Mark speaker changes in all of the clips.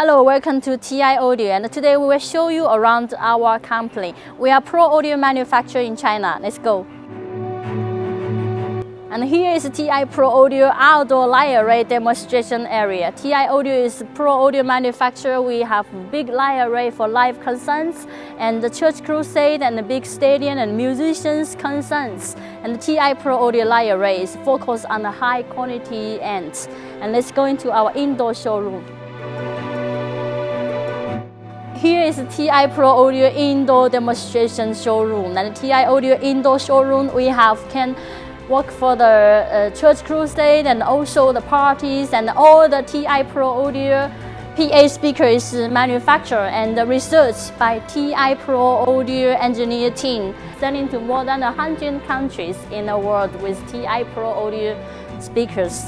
Speaker 1: Hello, welcome to TI Audio, and today we will show you around our company. We are Pro Audio manufacturer in China. Let's go. And here is TI Pro Audio outdoor light array demonstration area. TI Audio is Pro Audio manufacturer. We have big light array for live concerts and the church crusade and the big stadium and musicians concerts. And the TI Pro Audio light array is focused on the high quality ends. And let's go into our indoor showroom. Here is the TI Pro Audio indoor demonstration showroom. And the TI Audio indoor showroom, we can work for the church crusade and also the parties, and all the TI Pro Audio PA speakers manufactured and researched by TI Pro Audio engineer team, selling to more than 100 countries in the world with TI Pro Audio speakers.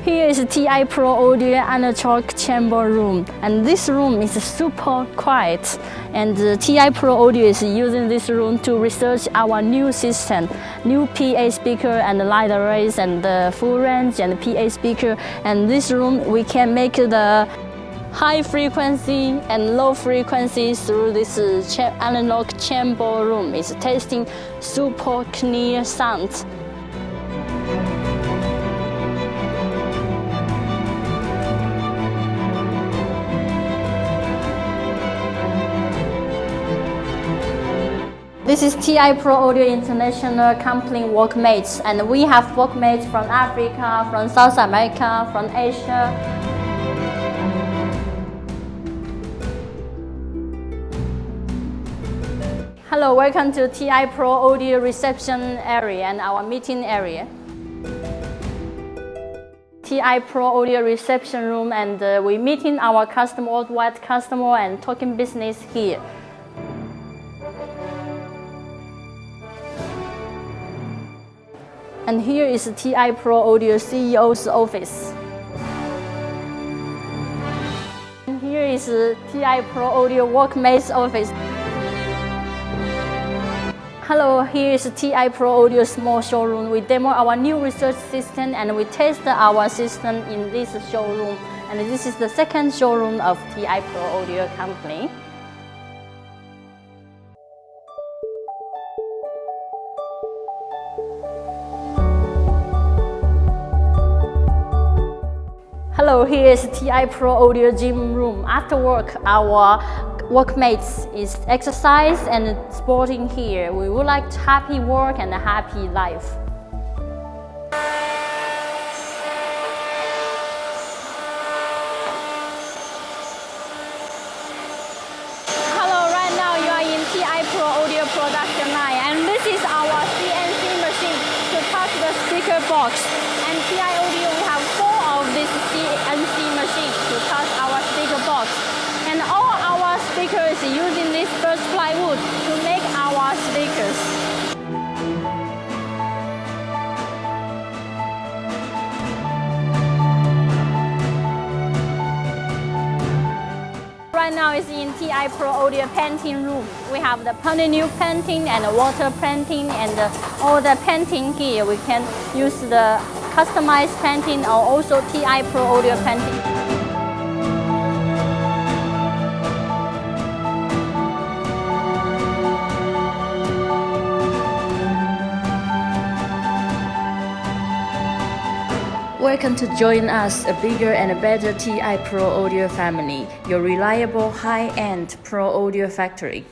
Speaker 1: Here is TI Pro Audio analog chamber room, and this room is super quiet. And TI Pro Audio is using this room to research our new system, new PA speaker and light arrays and the full range and PA speaker. And this room we can make the high frequency and low frequency through this analog chamber room. It's testing super clear sound. This is TI Pro Audio International Company workmates, and we have workmates from Africa, from South America, from Asia. Hello, welcome to TI Pro Audio reception area and our meeting area. TI Pro Audio reception room, and we meeting our customer, worldwide customer, and talking business here. And here is TI Pro Audio CEO's office. And here is TI Pro Audio workmates office. Hello, here is TI Pro Audio small showroom. We demo our new research system and we test our system in this showroom. And this is the second showroom of TI Pro Audio company. Hello, here is TI Pro Audio gym room. After work, our workmates is exercise and sporting here. We would like happy work and a happy life. Hello, right now you are in TI Pro Audio production line, and this is our CNC machine to touch the speaker box. And TI Audio, we have 4 of this CNC machine to touch our speaker box. And all our speakers using this birch plywood to make our speakers. Right now is in TI Pro Audio painting room. We have the new painting and water painting, and all the painting here. We can use the customized painting or also TI Pro Audio painting. Welcome to join us, a bigger and better TI Pro Audio family, your reliable high-end Pro Audio factory.